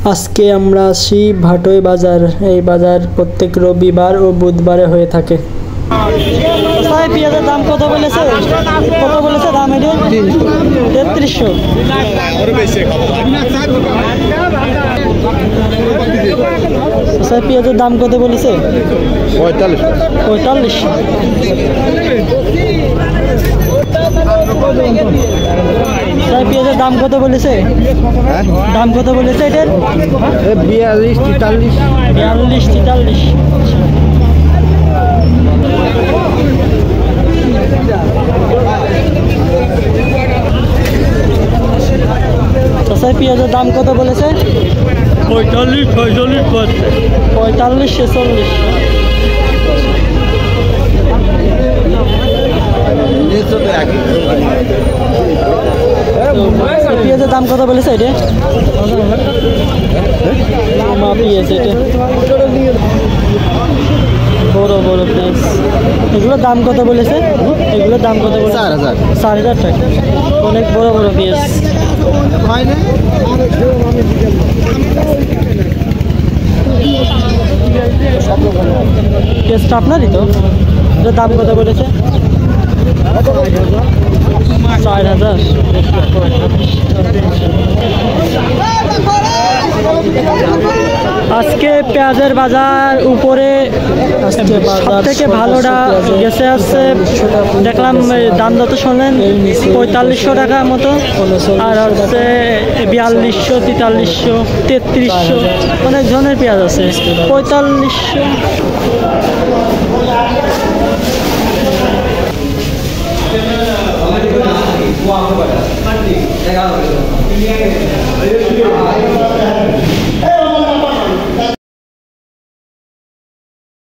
আজকে আমরা আসি ভাটোই বাজার। এই বাজার প্রত্যেক রবিবার ও বুধবারে হয়ে থাকে। পেঁয়াজের দাম কত বলেছে? কত বলেছে দাম? এটা 3300। পেঁয়াজের দাম কত বলেছে? 4500। পেঁয়াজের দাম কত বলেছে? দাম কত বলেছে এটার? 42-43। 42-43। পেঁয়াজের দাম কত বলেছে? 45-46। পেঁয়াজের দাম কত বলেছে এটা? পেঁয়াজ এটা বড় বড় পেঁয়াজ। এগুলোর দাম কত বলেছে? এগুলোর দাম কত বলেছে? 4000 টাকা। অনেক বড় বড় পেঁয়াজ। পেঁয়াজটা আপনারই তো? এটার দাম কত বলেছে? 4000। আজকে পেঁয়াজের বাজার উপরে সবথেকে ভালোটা গেছে আসছে, দেখলাম দাম যত শোনেন 4500 টাকার মতো, আর হচ্ছে 4200, 4300, 3300, অনেক ধরনের পেঁয়াজ আছে। 4500।